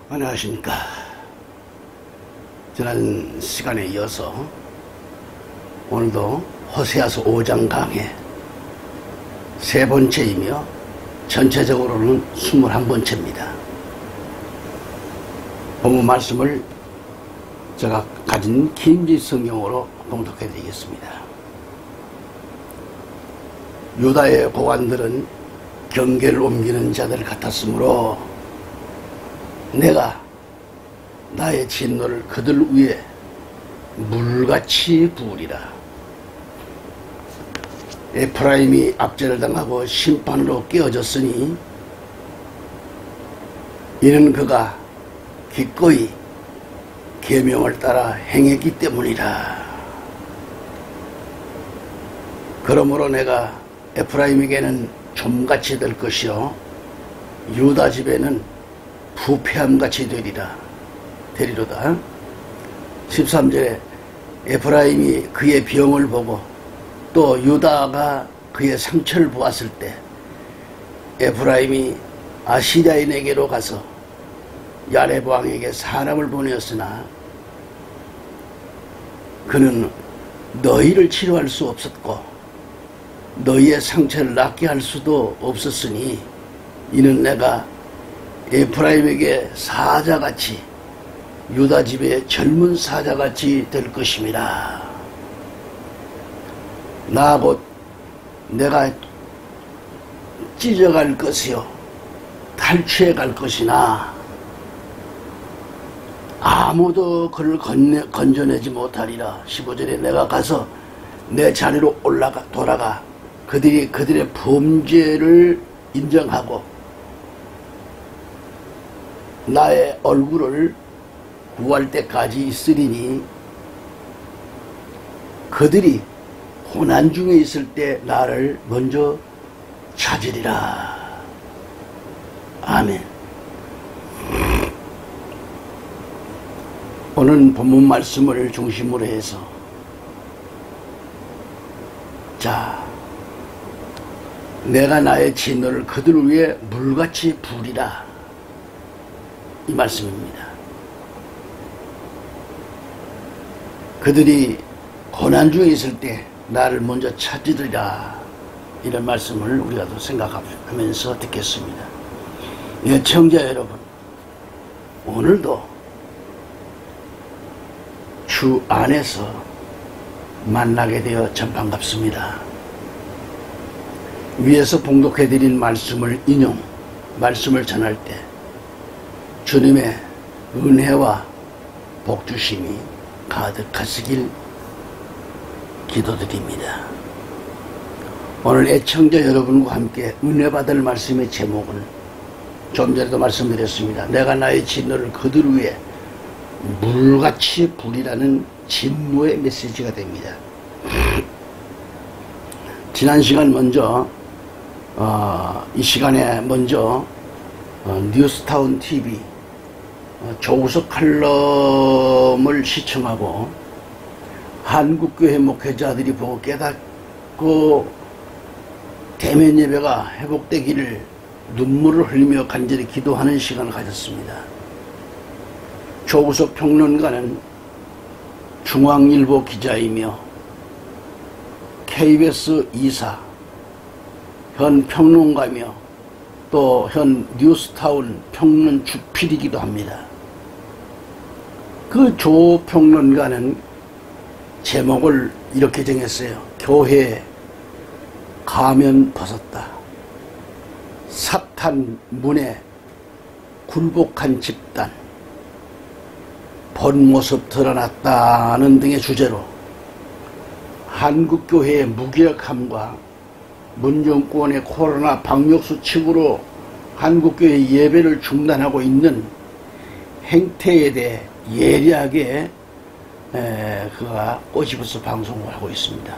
안녕하십니까. 지난 시간에 이어서 오늘도 호세아서 5장 강의 세 번째이며 전체적으로는 21번째입니다. 본문 말씀을 제가 가진 긴지 성경으로 봉독해 드리겠습니다. 유다의 고관들은 경계를 옮기는 자들 같았으므로 내가 나의 진노를 그들 위에 물같이 부으리라. 에프라임이 압제를 당하고 심판으로 깨어졌으니 이는 그가 기꺼이 계명을 따라 행했기 때문이라. 그러므로 내가 에프라임에게는 좀같이 될 것이요 유다 집에는 부패함같이 되리로다. 13절에 에프라임이 그의 병을 보고 또 유다가 그의 상처를 보았을 때 에프라임이 아시리아인에게로 가서 야렙 왕에게 사람을 보내었으나 그는 너희를 치료할 수 없었고 너희의 상처를 낫게 할 수도 없었으니 이는 내가 에프라임에게 사자같이 유다 집의 젊은 사자같이 될 것임이라. 나 곧 내가 찢어갈 것이요 탈취해 갈 것이나 아무도 그를 건져내지 못하리라. 15절에 내가 가서 내 자리로 돌아가 그들의 범죄를 인정하고 나의 얼굴을 구할 때까지 있으리니 그들이 고난 중에 있을 때 나를 먼저 찾으리라. 아멘. 오늘 본문 말씀을 중심으로 해서 내가 나의 진노를 그들 위에 물같이 부으리라. 이 말씀입니다. 그들이 고난 중에 있을 때 나를 먼저 찾으리라. 이런 말씀을 우리가 또 생각하면서 듣겠습니다. 애청자 여러분, 오늘도 주 안에서 만나게 되어 참 반갑습니다. 위에서 봉독해드린 말씀을 말씀을 전할 때 주님의 은혜와 복주심이 가득하시길 기도드립니다. 오늘 애청자 여러분과 함께 은혜 받을 말씀의 제목은 좀 전에도 말씀드렸습니다. 내가 나의 진노를 그들 위에 물같이 부리라는 진노의 메시지가 됩니다. 지난 시간 먼저 이 시간에 먼저 뉴스타운 TV 조우석 칼럼을 시청하고 한국교회 목회자들이 보고 깨닫고 대면 예배가 회복되기를 눈물을 흘리며 간절히 기도하는 시간을 가졌습니다. 조우석 평론가는 중앙일보 기자이며 KBS 이사, 현 평론가며 또 현 뉴스타운 평론 주필이기도 합니다. 그 조 평론가는 제목을 이렇게 정했어요. 교회 가면 벗었다. 사탄 문에 굴복한 집단. 본 모습 드러났다는 등의 주제로 한국교회의 무기력함과 문정권의 코로나 방역수칙으로 한국교회 예배를 중단하고 있는 행태에 대해 예리하게 그가 꼬집어서 방송을 하고 있습니다.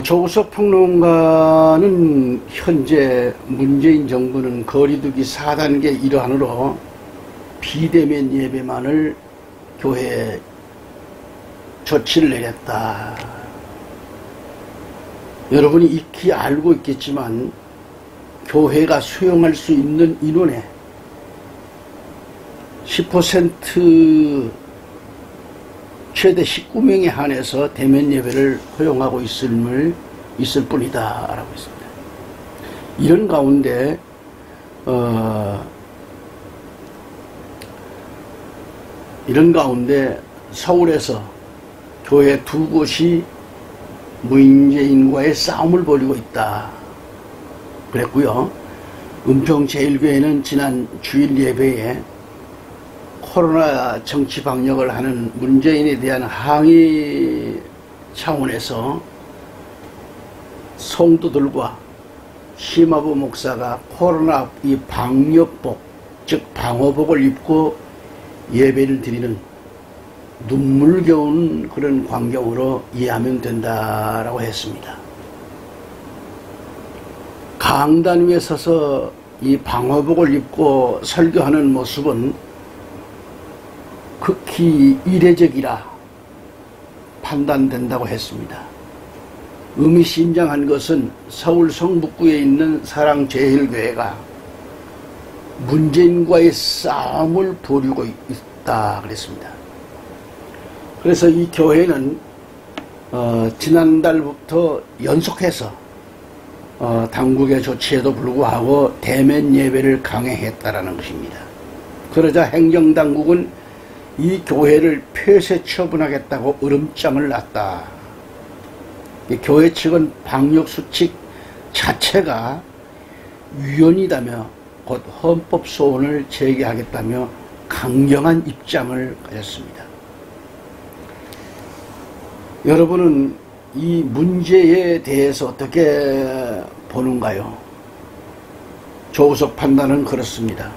조우석 평론가는 현재 문재인 정부는 거리두기 4단계 일환으로 비대면 예배만을 교회에 조치를 내렸다. 여러분이 익히 알고 있겠지만 교회가 수용할 수 있는 인원의 10% 최대 19명에 한해서 대면 예배를 허용하고 있을 뿐이다 라고 했습니다. 이런 가운데 서울에서 교회 두 곳이 문재인과의 싸움을 벌이고 있다 그랬고요. 은평제일교회는 지난 주일 예배에 코로나 정치 방역을 하는 문재인에 대한 항의 차원에서 성도들과 심화부 목사가 코로나 이 방역복, 즉 방호복을 입고 예배를 드리는 눈물겨운 그런 광경으로 이해하면 된다라고 했습니다. 강단 위에 서서 이 방호복을 입고 설교하는 모습은 극히 이례적이라 판단된다고 했습니다. 의미심장한 것은 서울 성북구에 있는 사랑제일교회가 문재인과의 싸움을 벌이고 있다 그랬습니다. 그래서 이 교회는 지난달부터 연속해서 당국의 조치에도 불구하고 대면 예배를 강행했다라는 것입니다. 그러자 행정당국은 이 교회를 폐쇄 처분하겠다고 으름장을 놨다. 교회 측은 방역수칙 자체가 위헌이다며 곧 헌법 소원을 제기하겠다며 강경한 입장을 가졌습니다. 여러분은 이 문제에 대해서 어떻게 보는가요? 조우석 판단은 그렇습니다.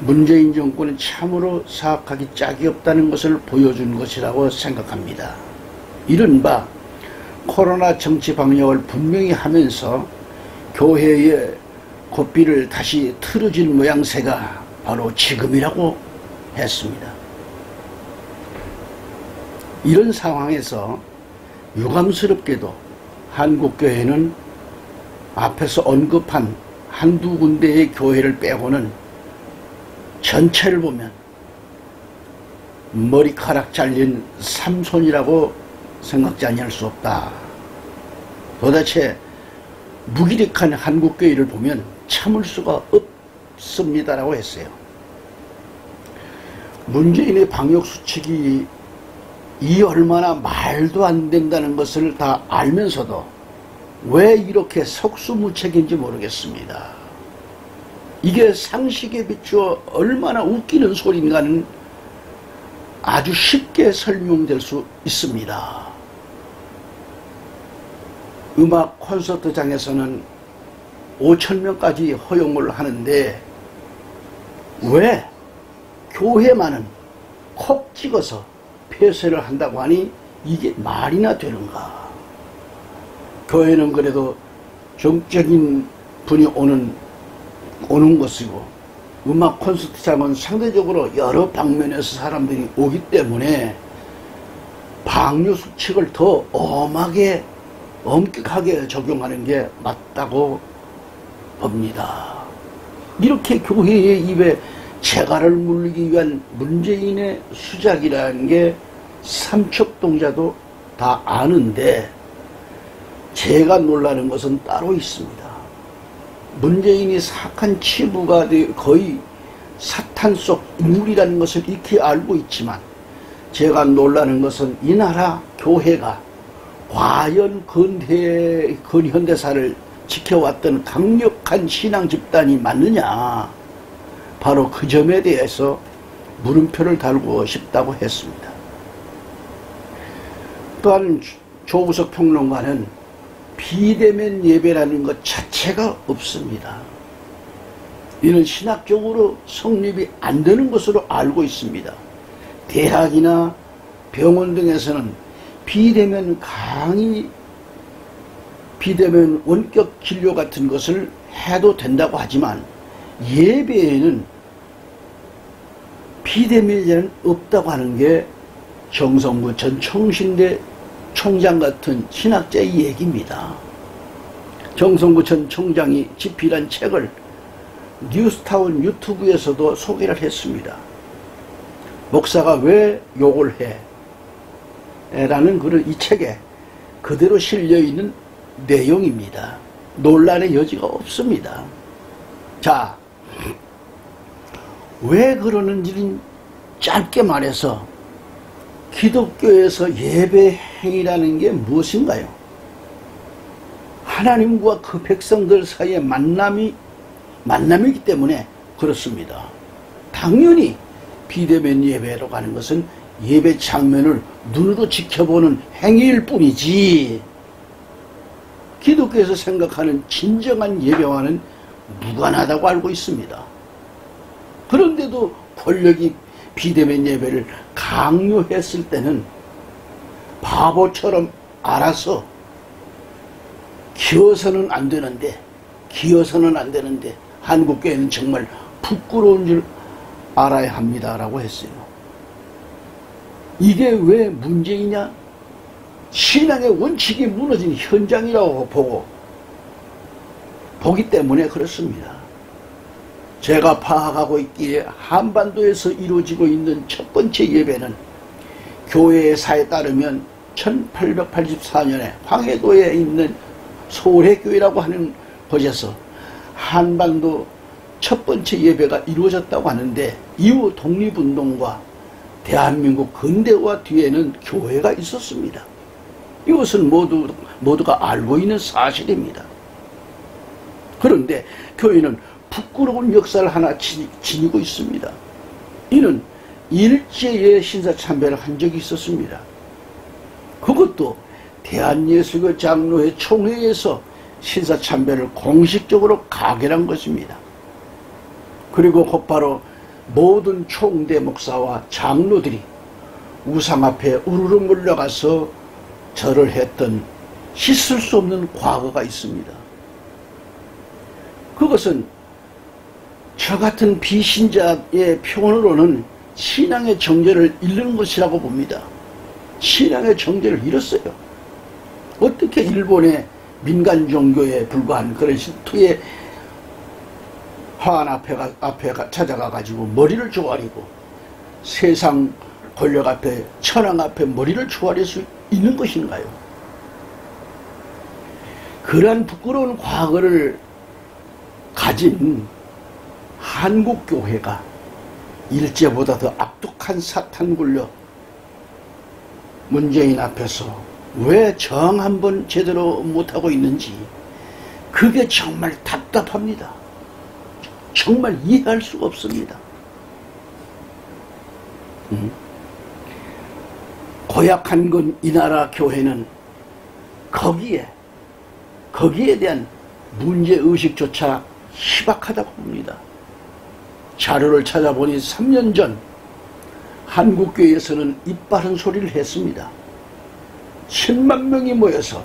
문재인 정권은 참으로 사악하기 짝이 없다는 것을 보여준 것이라고 생각합니다. 이른바 코로나 정치 방역을 분명히 하면서 교회의 고삐를 다시 틀어질 모양새가 바로 지금이라고 했습니다. 이런 상황에서 유감스럽게도 한국교회는 앞에서 언급한 한두 군데의 교회를 빼고는 전체를 보면 머리카락 잘린 삼손이라고 생각지 아니할 수 없다. 도대체 무기력한 한국교회를 보면 참을 수가 없습니다라고 했어요. 문재인의 방역수칙이 이 얼마나 말도 안 된다는 것을 다 알면서도 왜 이렇게 속수무책인지 모르겠습니다. 이게 상식에 비추어 얼마나 웃기는 소리인가는 아주 쉽게 설명될 수 있습니다. 음악 콘서트장에서는 5,000명까지 허용을 하는데 왜 교회만은 콕 찍어서 폐쇄를 한다고 하니 이게 말이나 되는가? 교회는 그래도 정적인 분이 오는 것이고 음악 콘서트장은 상대적으로 여러 방면에서 사람들이 오기 때문에 방역수칙을 더 엄격하게 적용하는 게 맞다고 봅니다. 이렇게 교회의 입에 재갈을 물리기 위한 문재인의 수작이라는 게 삼척동자도 다 아는데 제가 놀라는 것은 따로 있습니다. 문재인이 사악한 치부가 거의 사탄 속 인물이라는 것을 익히 알고 있지만 제가 놀라는 것은 이 나라 교회가 과연 근현대사를 지켜왔던 강력한 신앙 집단이 맞느냐, 바로 그 점에 대해서 물음표를 달고 싶다고 했습니다. 또한 조우석 평론가는 비대면 예배라는 것 자체가 없습니다. 이는 신학적으로 성립이 안 되는 것으로 알고 있습니다. 대학이나 병원 등에서는 비대면 강의, 비대면 원격 진료 같은 것을 해도 된다고 하지만 예배에는 비대면이 없다고 하는 게 정성무 전 청신대 총장 같은 신학자의 얘기입니다. 정성구 전 총장이 집필한 책을 뉴스타운 유튜브에서도 소개를 했습니다. 목사가 왜 욕을 해? 라는 그런 이 책에 그대로 실려있는 내용입니다. 논란의 여지가 없습니다. 자, 왜 그러는지는 짧게 말해서 기독교에서 예배 행위라는 게 무엇인가요? 하나님과 그 백성들 사이의 만남이기 때문에 그렇습니다. 당연히 비대면 예배로 가는 것은 예배 장면을 눈으로 지켜보는 행위일 뿐이지 기독교에서 생각하는 진정한 예배와는 무관하다고 알고 있습니다. 그런데도 권력이 비대면 예배를 강요했을 때는 바보처럼 알아서 기어서는 안 되는데 한국교회는 정말 부끄러운 줄 알아야 합니다라고 했어요. 이게 왜 문제이냐? 신앙의 원칙이 무너진 현장이라고 보기 때문에 그렇습니다. 제가 파악하고 있기에 한반도에서 이루어지고 있는 첫 번째 예배는 교회의 사에 따르면 1884년에 황해도에 있는 소래교회라고 하는 곳에서 한반도 첫 번째 예배가 이루어졌다고 하는데 이후 독립운동과 대한민국 근대화 뒤에는 교회가 있었습니다. 이것은 모두가 알고 있는 사실입니다. 그런데 교회는 부끄러운 역사를 하나 지니고 있습니다. 이는 일제의 신사참배를 한 적이 있었습니다. 그것도 대한예수교 장로회 총회에서 신사참배를 공식적으로 가결한 것입니다. 그리고 곧바로 모든 총대 목사와 장로들이 우상 앞에 우르르 몰려가서 절을 했던 씻을 수 없는 과거가 있습니다. 그것은 저 같은 비신자의 표현으로는 신앙의 정제를 잃는 것이라고 봅니다. 신앙의 정제를 잃었어요. 어떻게 일본의 민간 종교에 불과한 그런 신투의 화환 앞에 찾아가 가지고 머리를 조아리고 세상 권력 앞에 천황 앞에 머리를 조아릴 수 있는 것인가요? 그러한 부끄러운 과거를 가진 한국교회가 일제보다 더 악독한 사탄 굴려 문재인 앞에서 왜 정 한번 제대로 못하고 있는지 그게 정말 답답합니다. 정말 이해할 수가 없습니다. 고약한 건 이 나라 교회는 거기에 대한 문제의식조차 희박하다고 봅니다. 자료를 찾아보니 3년 전 한국교회에서는 입바른 소리를 했습니다. 10만 명이 모여서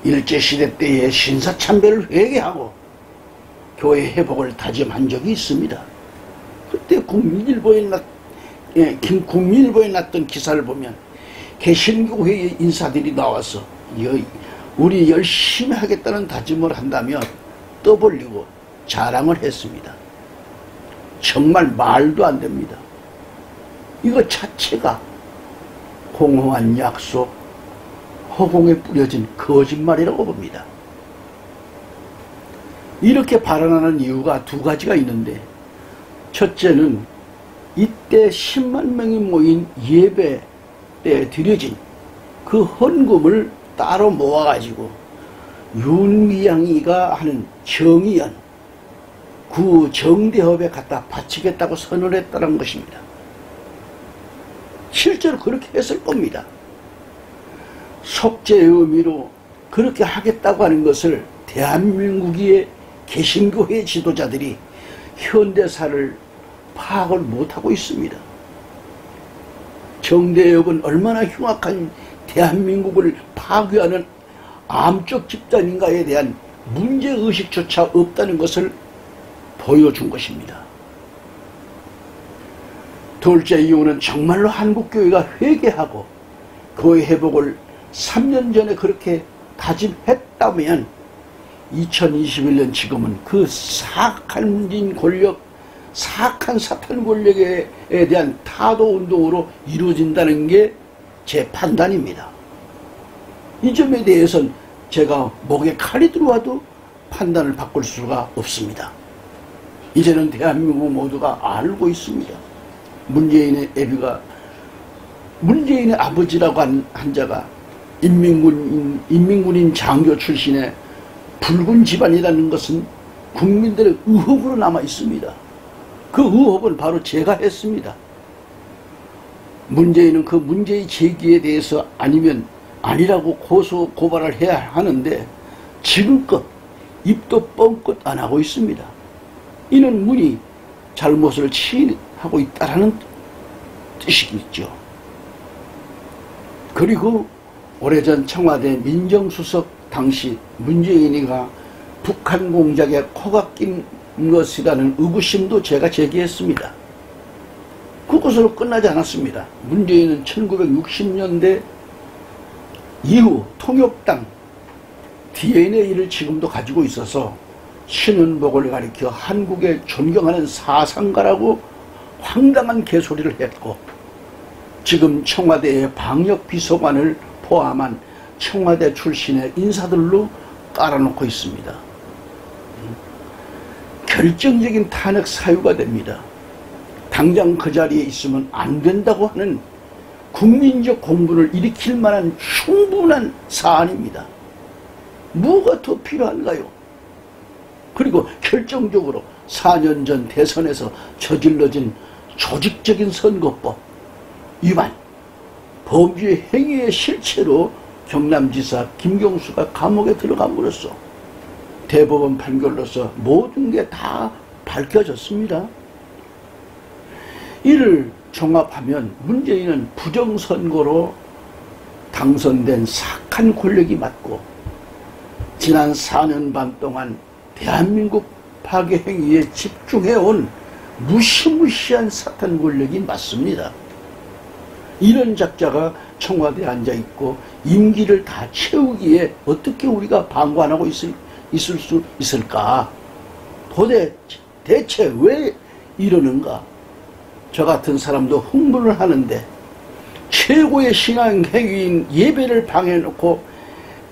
일제시대 때의 신사참배를 회개하고 교회 회복을 다짐한 적이 있습니다. 그때 국민일보에 났던 기사를 보면 개신교회의 인사들이 나와서 우리 열심히 하겠다는 다짐을 한다며 떠벌리고 자랑을 했습니다. 정말 말도 안 됩니다. 이거 자체가 공허한 약속, 허공에 뿌려진 거짓말이라고 봅니다. 이렇게 발언하는 이유가 두 가지가 있는데, 첫째는 이때 10만 명이 모인 예배 때 드려진 그 헌금을 따로 모아가지고 윤미향이가 하는 정의연 구 정대협에 갖다 바치겠다고 선언했다는 것입니다. 실제로 그렇게 했을 겁니다. 속죄의 의미로 그렇게 하겠다고 하는 것을 대한민국의 개신교회 지도자들이 현대사를 파악을 못하고 있습니다. 정대협은 얼마나 흉악한 대한민국을 파괴하는 암적 집단인가에 대한 문제의식조차 없다는 것을 보여준 것입니다. 둘째 이유는 정말로 한국교회가 회개하고 교회 회복을 3년 전에 그렇게 다짐했다면 2021년 지금은 그 사악한 문재인 권력, 사악한 사탄 권력에 대한 타도 운동으로 이루어진다는 게 제 판단입니다. 이 점에 대해서는 제가 목에 칼이 들어와도 판단을 바꿀 수가 없습니다. 이제는 대한민국 모두가 알고 있습니다. 문재인의 애비가, 문재인의 아버지라고 한 자가 인민군인 장교 출신의 붉은 집안이라는 것은 국민들의 의혹으로 남아 있습니다. 그 의혹은 바로 제가 했습니다. 문재인은 그 문제의 제기에 대해서 아니면 아니라고 고소 고발을 해야 하는데 지금껏 입도 뻥끗 안 하고 있습니다. 이는 문이 잘못을 치하고 있다는 뜻이겠죠. 그리고 오래전 청와대 민정수석 당시 문재인이가 북한 공작에 코가 낀 것이라는 의구심도 제가 제기했습니다. 그것으로 끝나지 않았습니다. 문재인은 1960년대 이후 통역당 DNA를 지금도 가지고 있어서 신은복을 가리켜 한국에 존경하는 사상가라고 황당한 개소리를 했고, 지금 청와대의 방역비서관을 포함한 청와대 출신의 인사들로 깔아놓고 있습니다. 결정적인 탄핵 사유가 됩니다. 당장 그 자리에 있으면 안 된다고 하는 국민적 공분을 일으킬 만한 충분한 사안입니다. 뭐가 더 필요한가요? 그리고 결정적으로 4년 전 대선에서 저질러진 조직적인 선거법 위반, 범죄 행위의 실체로 경남지사 김경수가 감옥에 들어감으로써 대법원 판결로서 모든 게 다 밝혀졌습니다. 이를 종합하면 문재인은 부정선거로 당선된 사악한 권력이 맞고, 지난 4년 반 동안 대한민국 파괴 행위에 집중해온 무시무시한 사탄 권력이 맞습니다. 이런 작자가 청와대에 앉아있고 임기를 다 채우기에 어떻게 우리가 방관하고 있을 수 있을까? 대체 왜 이러는가? 저 같은 사람도 흥분을 하는데, 최고의 신앙 행위인 예배를 방해해놓고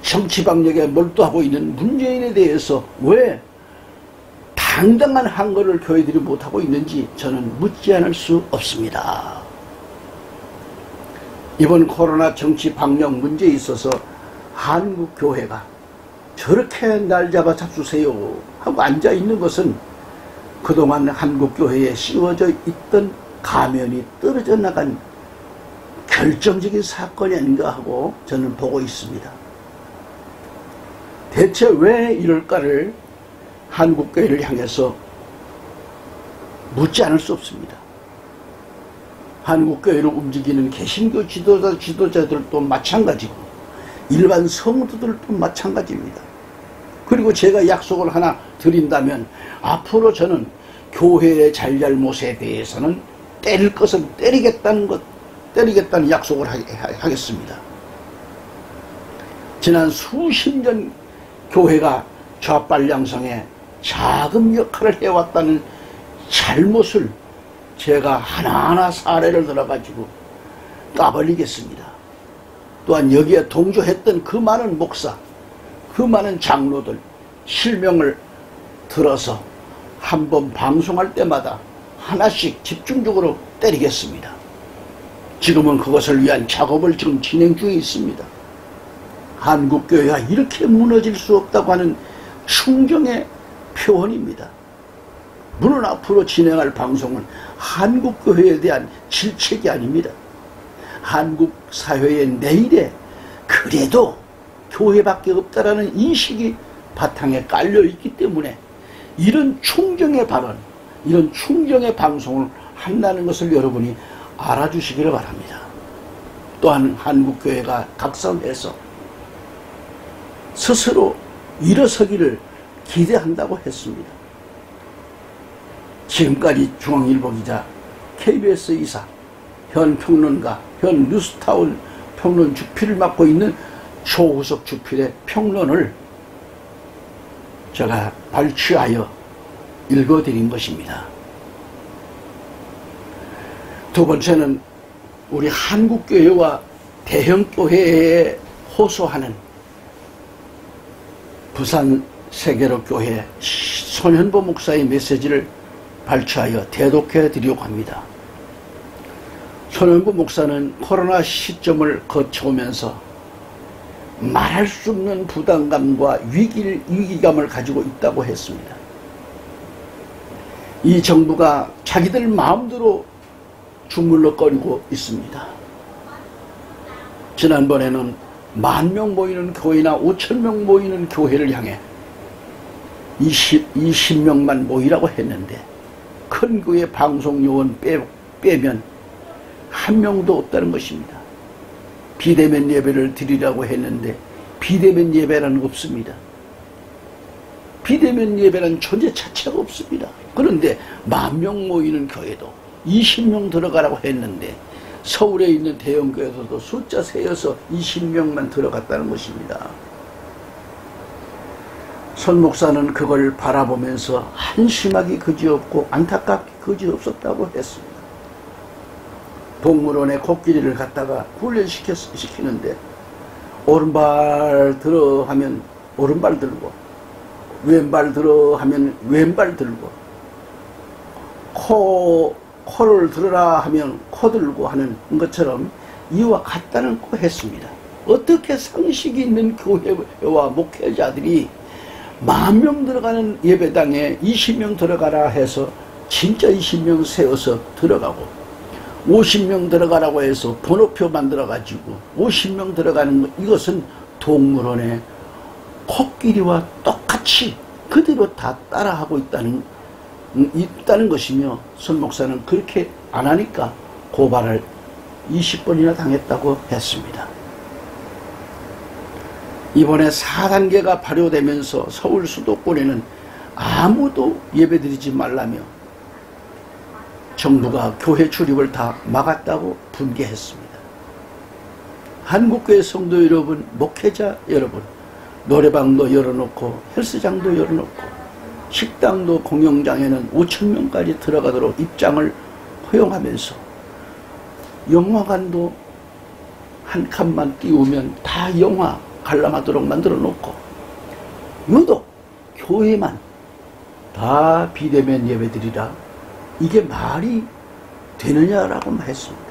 정치방역에 몰두하고 있는 문재인에 대해서 왜 당당한 한거를 교회들이 못하고 있는지 저는 묻지 않을 수 없습니다. 이번 코로나 정치 방역 문제에 있어서 한국교회가 저렇게 날 잡아 잡수세요 하고 앉아있는 것은 그동안 한국교회에 씌워져 있던 가면이 떨어져 나간 결정적인 사건이 아닌가 하고 저는 보고 있습니다. 대체 왜 이럴까를 한국교회를 향해서 묻지 않을 수 없습니다. 한국교회를 움직이는 개신교 지도자들도 마찬가지고 일반 성도들도 마찬가지입니다. 그리고 제가 약속을 하나 드린다면, 앞으로 저는 교회의 잘잘못에 대해서는 때릴 것은 때리겠다는 약속을 하겠습니다. 지난 수십 년 교회가 좌빨양성에 작은 역할을 해왔다는 잘못을 제가 하나하나 사례를 들어가지고 까발리겠습니다. 또한 여기에 동조했던 그 많은 목사, 그 많은 장로들 실명을 들어서 한번 방송할 때마다 하나씩 집중적으로 때리겠습니다. 지금은 그것을 위한 작업을 지금 진행 중에 있습니다. 한국교회가 이렇게 무너질 수 없다고 하는 충정의 표현입니다. 물론 앞으로 진행할 방송은 한국교회에 대한 질책이 아닙니다. 한국 사회의 내일에 그래도 교회밖에 없다라는 인식이 바탕에 깔려있기 때문에 이런 충정의 발언, 이런 충정의 방송을 한다는 것을 여러분이 알아주시기를 바랍니다. 또한 한국교회가 각성해서 스스로 일어서기를 기대한다고 했습니다. 지금까지 중앙일보 기자, KBS 이사, 현 평론가, 현 뉴스타운 평론 주필을 맡고 있는 조우석 주필의 평론을 제가 발췌하여 읽어드린 것입니다. 두 번째는 우리 한국교회와 대형교회에 호소하는 부산 세계로 교회 손현보 목사의 메시지를 발췌하여 대독해 드리려고 합니다. 손현보 목사는 코로나 시점을 거쳐오면서 말할 수 없는 부담감과 위기감을 가지고 있다고 했습니다. 이 정부가 자기들 마음대로 주물럭거리고 있습니다. 지난번에는 10,000명 모이는 교회나 5,000명 모이는 교회를 향해 20명만 모이라고 했는데 큰 교회 방송 요원 빼면 한 명도 없다는 것입니다. 비대면 예배를 드리라고 했는데 비대면 예배라는 없습니다. 비대면 예배라는 존재 자체가 없습니다. 그런데 10,000명 모이는 교회도 20명 들어가라고 했는데 서울에 있는 대형교회에서도 숫자 세어서 20명만 들어갔다는 것입니다. 손 목사는 그걸 바라보면서 한심하기 그지없고 안타깝기 그지없었다고 했습니다. 동물원에 코끼리를 갖다가 훈련시키는데 오른발 들어 하면 오른발 들고 왼발 들어 하면 왼발 들고 코를 들어라 하면 코 들고 하는 것처럼 이와 같다고 했습니다. 어떻게 상식이 있는 교회와 목회자들이 10,000명 들어가는 예배당에 20명 들어가라 해서 진짜 20명 세워서 들어가고 50명 들어가라고 해서 번호표 만들어 가지고 50명 들어가는 것, 이것은 동물원에 코끼리와 똑같이 그대로 다 따라하고 있다는 것이며 손 목사는 그렇게 안 하니까 고발을 20번이나 당했다고 했습니다. 이번에 4단계가 발효되면서 서울 수도권에는 아무도 예배드리지 말라며 정부가 교회 출입을 다 막았다고 분개했습니다. 한국교회 성도 여러분, 목회자 여러분, 노래방도 열어놓고 헬스장도 열어놓고 식당도 공연장에는 5,000명까지 들어가도록 입장을 허용하면서 영화관도 한 칸만 띄우면 다 영화 관람하도록 만들어 놓고 유독 교회만 다 비대면 예배드리라, 이게 말이 되느냐라고 했습니다.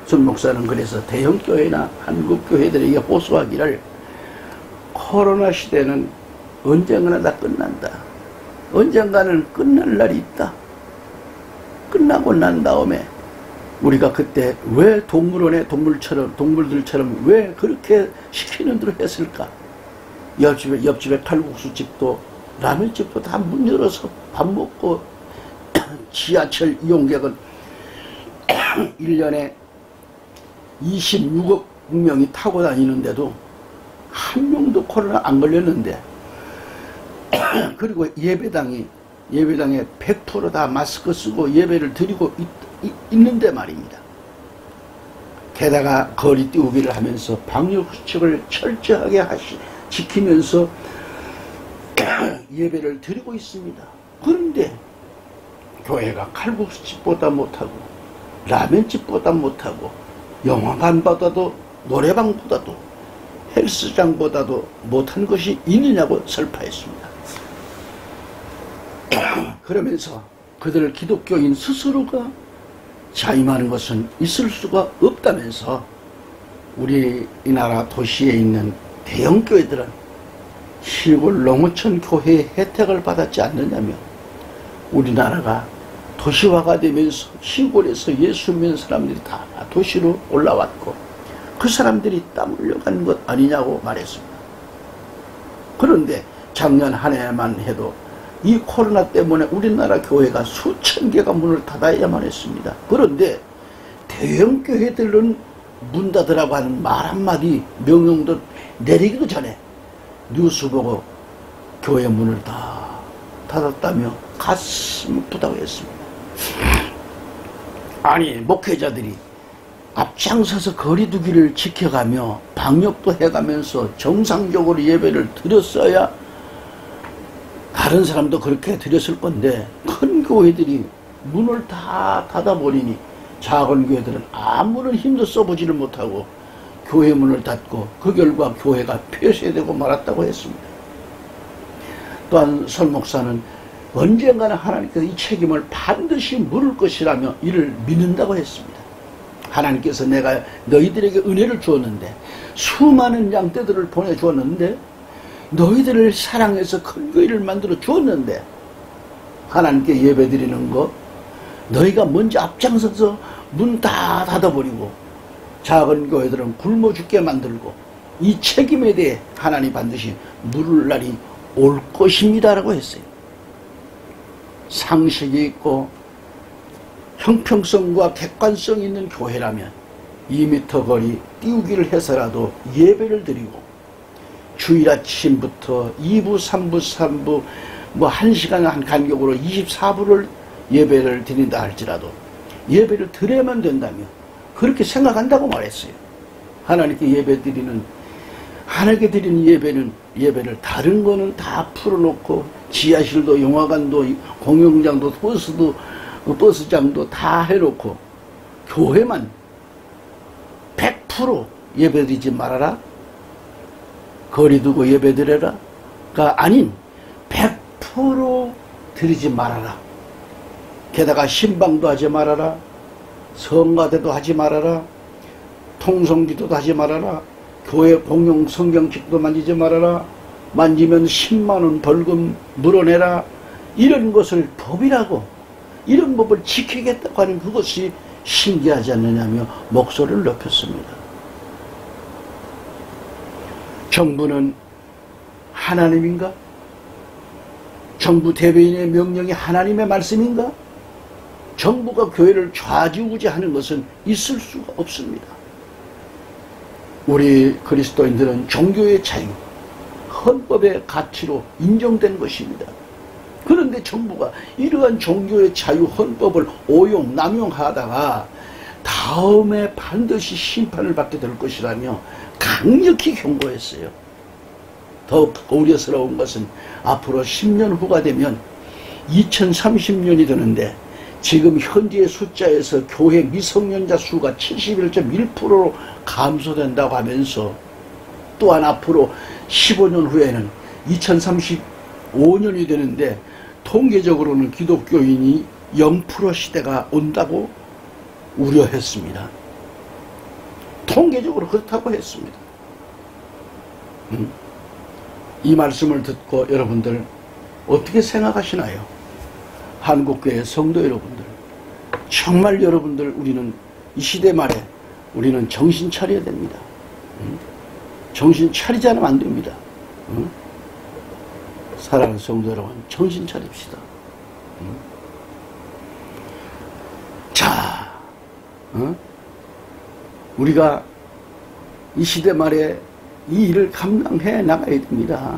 손 목사는 그래서 대형교회나 한국교회들에게 호소하기를 코로나 시대는 언젠가는 다 끝난다. 언젠가는 끝날 날이 있다. 끝나고 난 다음에 우리가 그때 왜 동물원에 동물들처럼 왜 그렇게 시키는 대로 했을까? 옆집에 칼국수집도 라면집도 다 문 열어서 밥 먹고 지하철 이용객은 1년에 26억 명이 타고 다니는데도 한 명도 코로나 안 걸렸는데 그리고 예배당에 100% 다 마스크 쓰고 예배를 드리고 있는데 말입니다. 게다가 거리 띄우기를 하면서 방역수칙을 철저하게 지키면서 예배를 드리고 있습니다. 그런데 교회가 칼국수집보다 못하고 라면집보다 못하고 영화관보다도 노래방보다도 헬스장보다도 못한 것이 있느냐고 설파했습니다. 그러면서 그들 기독교인 스스로가 자임하는 것은 있을 수가 없다면서 우리나라 도시에 있는 대형교회들은 시골 농어촌 교회의 혜택을 받았지 않느냐며 우리나라가 도시화가 되면서 시골에서 예수 믿는 사람들이 다 도시로 올라왔고 그 사람들이 땀 흘려가는 것 아니냐고 말했습니다. 그런데 작년 한 해만 해도 이 코로나 때문에 우리나라 교회가 수천 개가 문을 닫아야만 했습니다. 그런데 대형 교회들은 문 닫으라고 하는 말 한마디 명령도 내리기도 전에 뉴스 보고 교회 문을 다 닫았다며 가슴 아프다고 했습니다. 아니 목회자들이 앞장서서 거리두기를 지켜가며 방역도 해가면서 정상적으로 예배를 드렸어야 다른 사람도 그렇게 드렸을 건데 큰 교회들이 문을 다 닫아버리니 작은 교회들은 아무런 힘도 써보지를 못하고 교회 문을 닫고 그 결과 교회가 폐쇄되고 말았다고 했습니다. 또한 설 목사는 언젠가는 하나님께서 이 책임을 반드시 물을 것이라며 이를 믿는다고 했습니다. 하나님께서 내가 너희들에게 은혜를 주었는데 수많은 양떼들을 보내주었는데 너희들을 사랑해서 큰 교회를 만들어 주었는데 하나님께 예배드리는 거 너희가 먼저 앞장서서 문 다 닫아버리고 작은 교회들은 굶어 죽게 만들고 이 책임에 대해 하나님 반드시 물을 날이 올 것입니다 라고 했어요. 상식이 있고 형평성과 객관성 있는 교회라면 2m 거리 띄우기를 해서라도 예배를 드리고 주일 아침부터 2부, 3부, 3부 뭐 1시간 한 간격으로 24부를 예배를 드린다 할지라도 예배를 드려야만 된다며 그렇게 생각한다고 말했어요. 하나님께 예배 드리는 하나님께 드리는 예배를 다른 거는 다 풀어놓고 지하실도 영화관도 공연장도 버스장도 다 해놓고 교회만 100% 예배드리지 말아라 거리 두고 예배드려라가 아닌 100% 드리지 말아라. 게다가 신방도 하지 말아라. 성가대도 하지 말아라. 통성기도도 하지 말아라. 교회 공용 성경책도 만지지 말아라. 만지면 10만원 벌금 물어내라. 이런 것을 법이라고 이런 법을 지키겠다고 하는 그것이 신기하지 않느냐며 목소리를 높였습니다. 정부는 하나님인가? 정부 대변인의 명령이 하나님의 말씀인가? 정부가 교회를 좌지우지하는 것은 있을 수가 없습니다. 우리 그리스도인들은 종교의 자유, 헌법의 가치로 인정된 것입니다. 그런데 정부가 이러한 종교의 자유, 헌법을 오용, 남용하다가 다음에 반드시 심판을 받게 될 것이라며 강력히 경고했어요. 더욱 우려스러운 것은 앞으로 10년 후가 되면 2030년이 되는데 지금 현재의 숫자에서 교회 미성년자 수가 71.1%로 감소된다고 하면서 또한 앞으로 15년 후에는 2035년이 되는데 통계적으로는 기독교인이 0% 시대가 온다고 우려했습니다. 통계적으로 그렇다고 했습니다. 이 말씀을 듣고 여러분들 어떻게 생각하시나요? 한국교회 성도 여러분들, 정말 여러분들 우리는 이 시대 말에 우리는 정신 차려야 됩니다. 정신 차리지 않으면 안 됩니다. 사랑하는 성도 여러분, 정신 차립시다. 자, 우리가 이 시대 말에 이 일을 감당해 나가야 됩니다.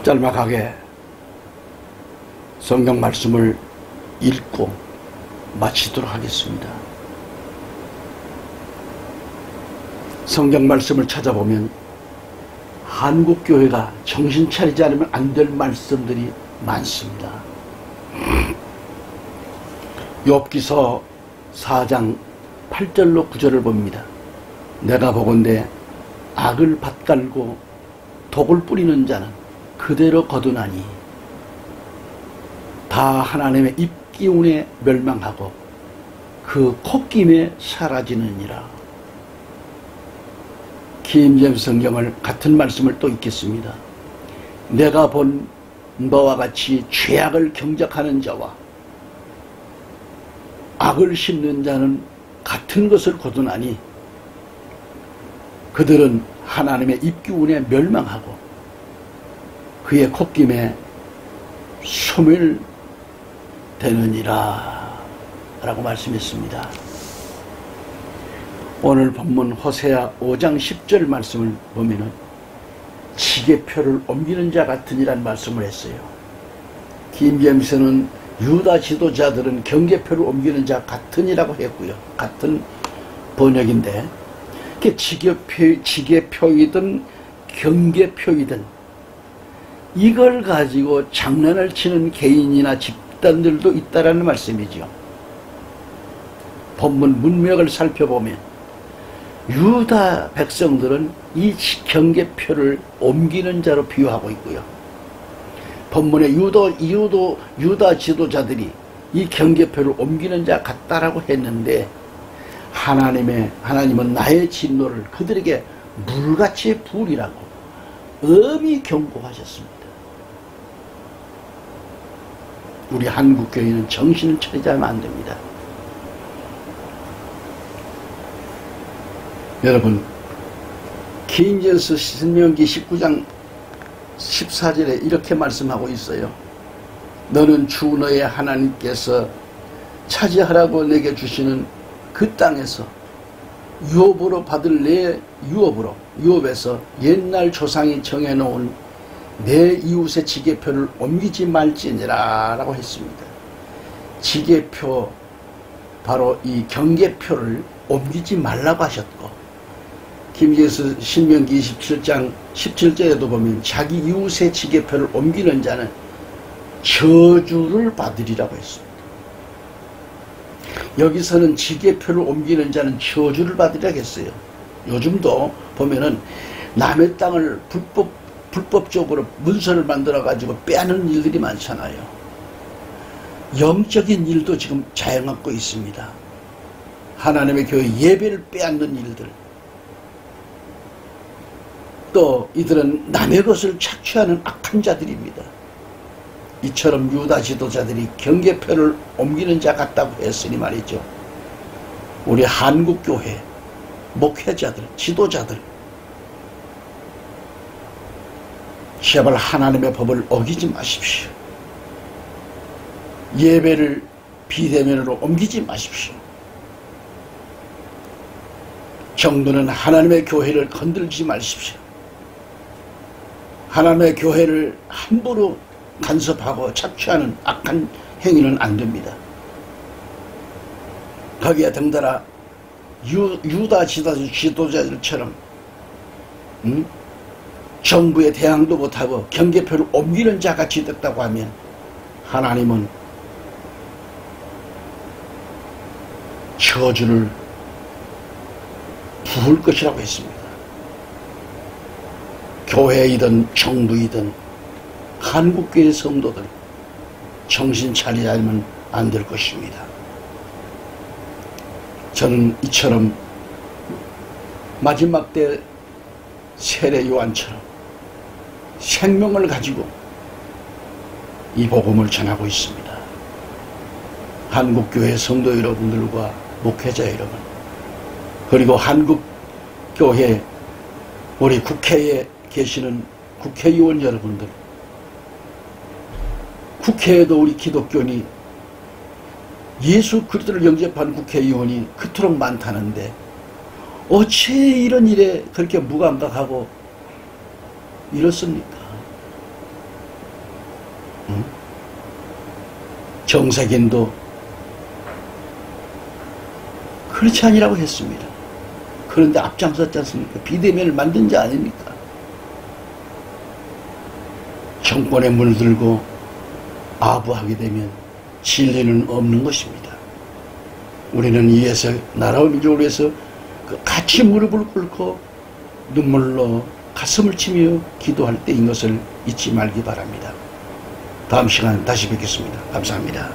짤막하게 성경 말씀을 읽고 마치도록 하겠습니다. 성경 말씀을 찾아보면 한국교회가 정신 차리지 않으면 안 될 말씀들이 많습니다. 욥기서 4장 8절로 9절을 봅니다. 내가 보건대 악을 밭갈고 독을 뿌리는 자는 그대로 거두나니 다 하나님의 입기운에 멸망하고 그 콧김에 사라지느니라. 킹제임스 성경을 같은 말씀을 또 읽겠습니다. 내가 본 너와 같이 죄악을 경작하는 자와 악을 심는 자는 같은 것을 거두나니 그들은 하나님의 입기운에 멸망하고 그의 콧김에 소멸되느니라 라고 말씀했습니다. 오늘 본문 호세아 5장 10절 말씀을 보면은 지게표를 옮기는 자 같으니란 말씀을 했어요. 김제임스는 유다 지도자들은 경계표를 옮기는 자 같으니라고 했고요. 같은 번역인데 그게 지계표이든 경계표이든 이걸 가지고 장난을 치는 개인이나 집단들도 있다라는 말씀이죠. 본문 문맥을 살펴보면 유다 백성들은 이 경계표를 옮기는 자로 비유하고 있고요. 본문의 유다 지도자들이 이 경계표를 옮기는 자 같다라고 했는데 하나님은 나의 진노를 그들에게 물같이 부으리라고 엄히 경고하셨습니다. 우리 한국교회는 정신을 차리지 않으면 안 됩니다. 여러분, 기인전서 신명기 19장 14절에 이렇게 말씀하고 있어요. 너는 주 너의 하나님께서 차지하라고 내게 주시는 그 땅에서 유업으로 받을 내 유업에서 옛날 조상이 정해놓은 내 이웃의 지계표를 옮기지 말지니라 라고 했습니다. 지계표, 바로 이 경계표를 옮기지 말라고 하셨고, 김제에서 신명기 27장 17절에도 보면 자기 이웃의 지계표를 옮기는 자는 저주를 받으리라고 했습니다. 여기서는 지계표를 옮기는 자는 저주를 받으리라고 했어요. 요즘도 보면은 남의 땅을 불법적으로 문서를 만들어 가지고 빼앗는 일들이 많잖아요. 영적인 일도 지금 자영하고 있습니다. 하나님의 교회 예배를 빼앗는 일들, 또 이들은 남의 것을 착취하는 악한 자들입니다. 이처럼 유다 지도자들이 경계표를 옮기는 자 같다고 했으니 말이죠. 우리 한국교회 목회자들, 지도자들, 제발 하나님의 법을 어기지 마십시오. 예배를 비대면으로 옮기지 마십시오. 정부는 하나님의 교회를 건들지 마십시오. 하나님의 교회를 함부로 간섭하고 착취하는 악한 행위는 안 됩니다. 거기에 덩달아 유다 지도자들처럼 정부에 대항도 못하고 경계표를 옮기는 자같이 됐다고 하면 하나님은 저주를 부을 것이라고 했습니다. 교회이든 정부이든 한국교회 성도들 정신 차리지 않으면 안 될 것입니다. 저는 이처럼 마지막 때 세례 요한처럼 생명을 가지고 이 복음을 전하고 있습니다. 한국교회 성도 여러분들과 목회자 여러분, 그리고 한국교회 우리 국회에 계시는 국회의원 여러분들, 국회에도 우리 기독교인이 예수 그리스도를 영접한 국회의원이 그토록 많다는데 어째 이런 일에 그렇게 무감각하고 이렇습니까? 정세균도 그렇지 아니라고 했습니다. 그런데 앞장섰지 않습니까? 비대면을 만든 자 아닙니까? 정권에 물들고 아부하게 되면 진리는 없는 것입니다. 우리는 이에서 나라와 민족을 위해서 같이 무릎을 꿇고 눈물로 가슴을 치며 기도할 때인 것을 잊지 말기 바랍니다. 다음 시간 다시 뵙겠습니다. 감사합니다.